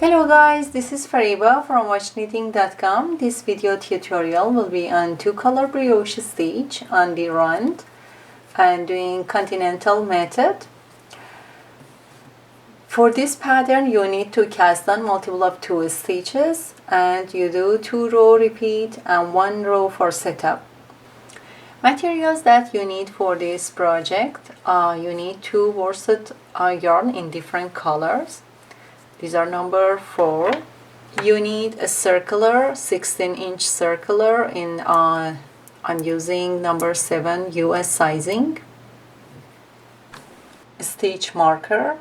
Hello guys, this is Fariba from watchknitting.com. This video tutorial will be on 2-color brioche stitch on the rund and doing Continental Method. For this pattern you need to cast on multiple of 2 stitches and you do 2 row repeat and 1 row for setup. Materials that you need for this project, you need 2 worsted yarn in different colors. These are number 4. You need a circular 16-inch circular in I'm using number 7 US sizing, stitch marker.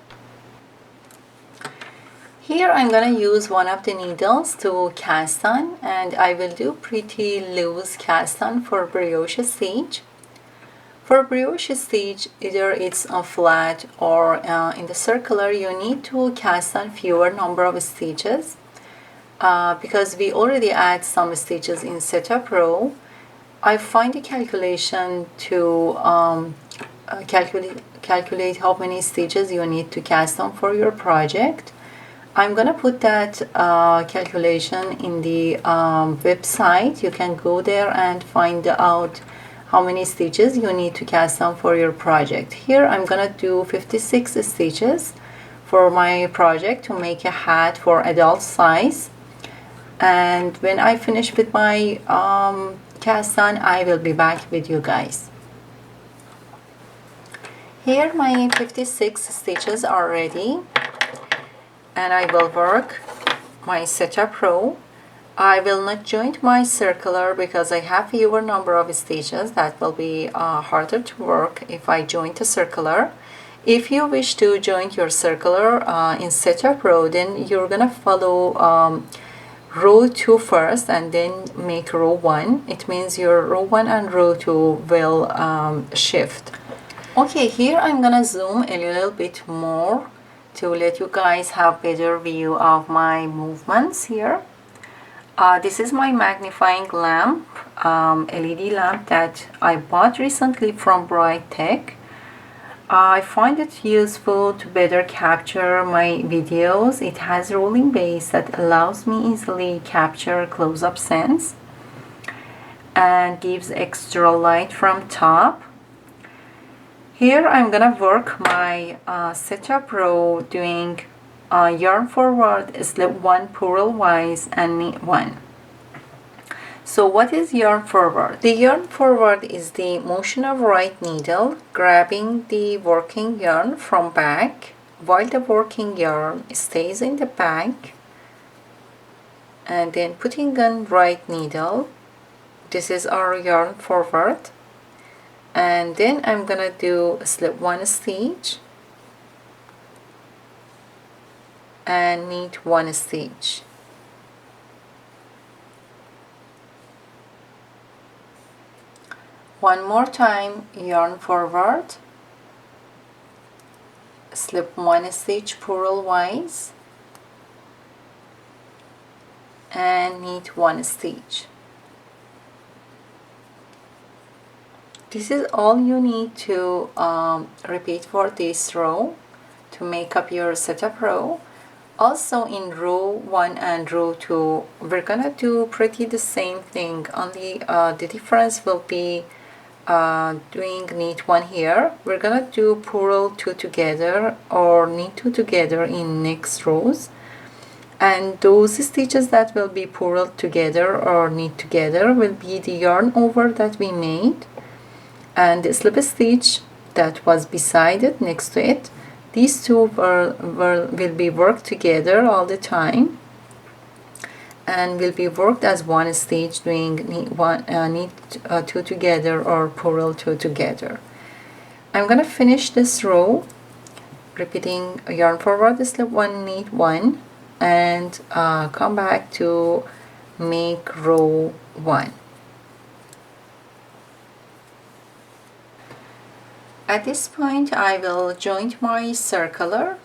Here I'm gonna use one of the needles to cast on, and I will do pretty loose cast on for brioche stitch. For brioche stitch, either it's on flat or in the circular, you need to cast on fewer number of stitches because we already add some stitches in setup row. I find the calculation to calculate how many stitches you need to cast on for your project. I'm gonna put that calculation in the website. You can go there and find out how many stitches you need to cast on for your project. Here I'm gonna do 56 stitches for my project to make a hat for adult size, and when I finish with my cast on, I will be back with you guys. Here my 56 stitches are ready, and I will work my setup row. I will not join my circular because I have fewer number of stitches. That will be harder to work if I join the circular. If you wish to join your circular in setup row, then you're gonna follow row 2 first and then make row 1. It means your row 1 and row 2 will shift. Okay, here I'm gonna zoom a little bit more to let you guys have better view of my movements here. This is my magnifying lamp, LED lamp that I bought recently from Bright Tech. I find it useful to better capture my videos. It has rolling base that allows me easily capture close-up scenes and gives extra light from top. Here I'm gonna work my setup row doing yarn forward, slip 1 purlwise and knit 1. So what is yarn forward? The yarn forward is the motion of right needle grabbing the working yarn from back while the working yarn stays in the back, and then putting on right needle. This is our yarn forward, and then I'm gonna do slip 1 stitch and knit 1 stitch. One more time, yarn forward, slip 1 stitch purlwise and knit 1 stitch. This is all you need to repeat for this row to make up your setup row. Also in row 1 and row 2 we're gonna do pretty the same thing, only the difference will be doing knit 1 here. We're gonna do purl 2 together or knit 2 together in next rows, and those stitches that will be purled together or knit together will be the yarn over that we made and the slip stitch that was beside it, next to it. These two will be worked together all the time and will be worked as 1 stitch doing knit 2 together or purl 2 together. I'm gonna finish this row repeating yarn forward, slip 1, knit 1, and come back to make row 1. At this point I will join my circular.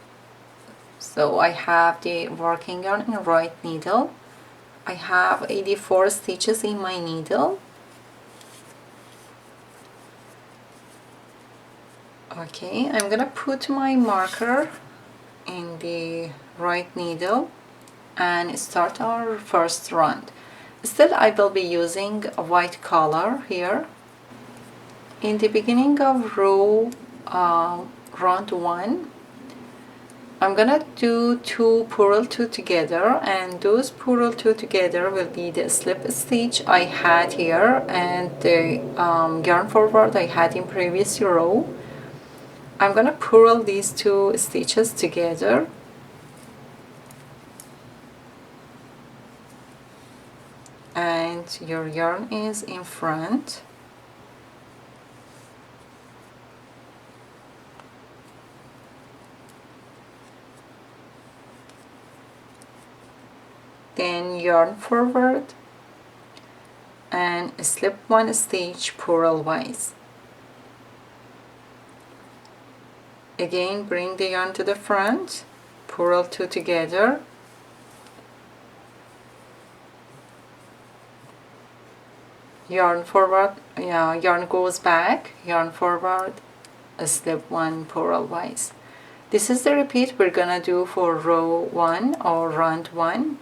So I have the working yarn in right needle. I have 84 stitches in my needle. Okay, I'm gonna put my marker in the right needle and start our first round. Still I will be using a white color here. In the beginning of round 1, I'm gonna do 2 purl 2 together, and those purl 2 together will be the slip stitch I had here and the yarn forward I had in previous row. I'm gonna purl these 2 stitches together, and your yarn is in front. Then yarn forward and slip 1 stitch purlwise. Again, bring the yarn to the front, purl 2 together, yarn forward, yarn goes back, yarn forward, slip 1 purlwise. This is the repeat we're gonna do for row 1 or round 1.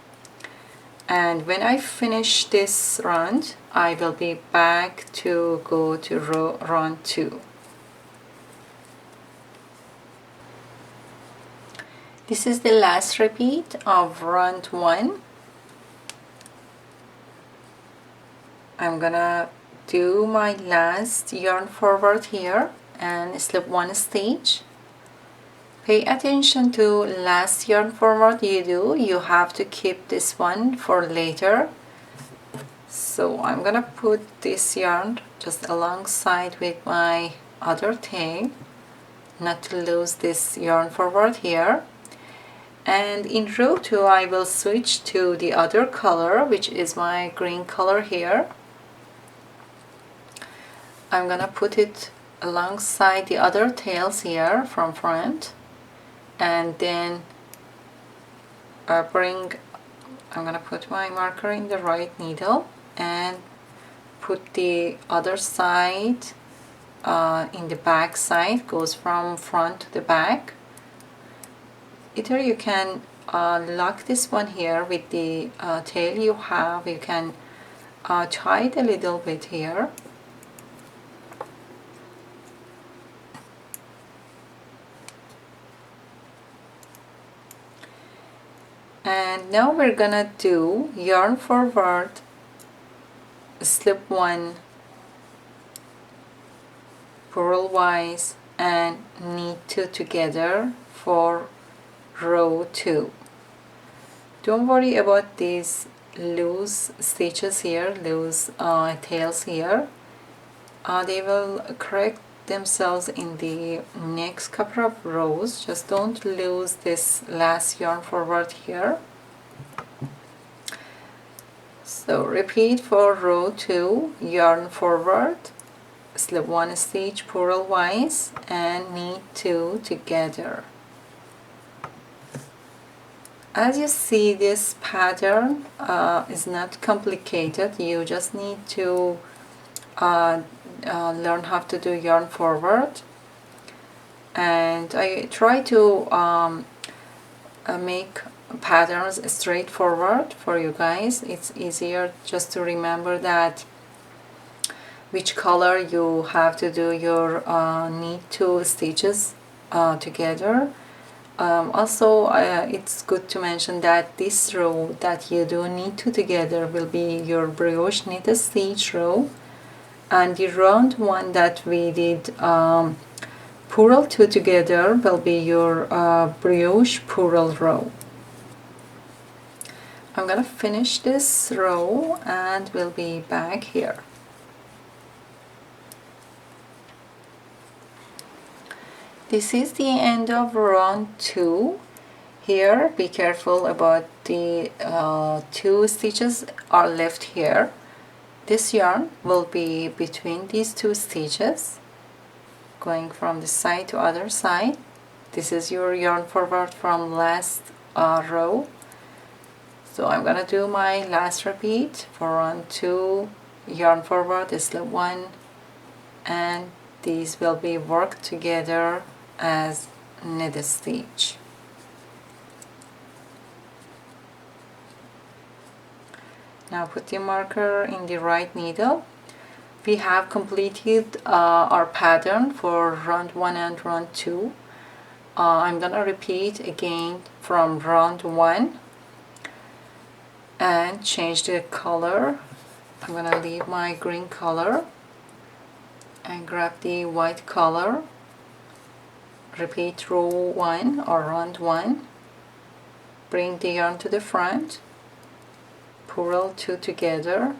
And when I finish this round, I will be back to go to round 2. This is the last repeat of round 1. I'm gonna do my last yarn forward here and slip 1 stitch. Pay attention to last yarn forward you do. You have to keep this one for later. So I'm gonna put this yarn just alongside with my other tail, not to lose this yarn forward here. And in row 2 I will switch to the other color, which is my green color here. I'm gonna put it alongside the other tails here from front, and then I'm gonna put my marker in the right needle and put the other side in the back side, goes from front to the back. Either you can lock this one here with the tail you have, you can tie it a little bit here. And now we're gonna do yarn forward, slip 1 purlwise, and knit 2 together for row 2. Don't worry about these loose stitches here, loose tails here. They will correct themselves in the next couple of rows. Just don't lose this last yarn forward here. So repeat for row 2, yarn forward, slip 1 stitch purlwise, and knit 2 together. As you see, this pattern is not complicated. You just need to learn how to do yarn forward, and I try to make patterns straightforward for you guys. It's easier just to remember that which color you have to do your knit 2 stitches together. Also, it's good to mention that this row that you do knit 2 together will be your brioche knit stitch row, and the round 1 that we did purl 2 together will be your brioche purl row. I'm gonna finish this row and we'll be back here. This is the end of round 2. Here, be careful about the 2 stitches are left here. This yarn will be between these 2 stitches, going from the side to other side. This is your yarn forward from last row. So I'm gonna do my last repeat for round 2, yarn forward, slip 1, and these will be worked together as knit stitch. Now put the marker in the right needle. We have completed our pattern for round 1 and round 2. I'm gonna repeat again from round 1 and change the color. I'm gonna leave my green color and grab the white color. Repeat row 1 or round 1. Bring the yarn to the front. Purl 2 together.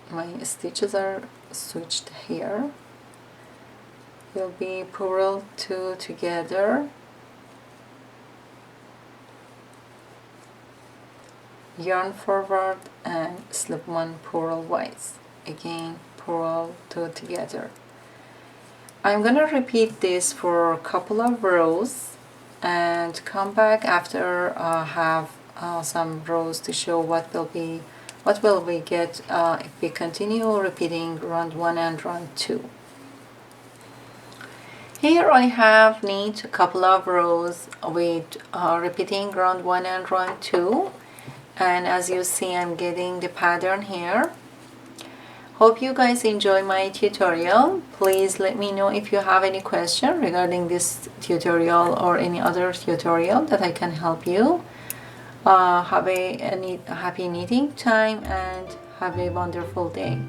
My stitches are switched here. Will be purl 2 together. Yarn forward and slip 1 purl twice. Again purl 2 together. I'm gonna repeat this for a couple of rows and come back after have some rows to show what will we get if we continue repeating round 1 and round 2. Here I have knit a couple of rows with repeating round 1 and round 2, and as you see I'm getting the pattern here. Hope you guys enjoy my tutorial. Please let me know if you have any question regarding this tutorial or any other tutorial that I can help you. Have a happy knitting time and have a wonderful day.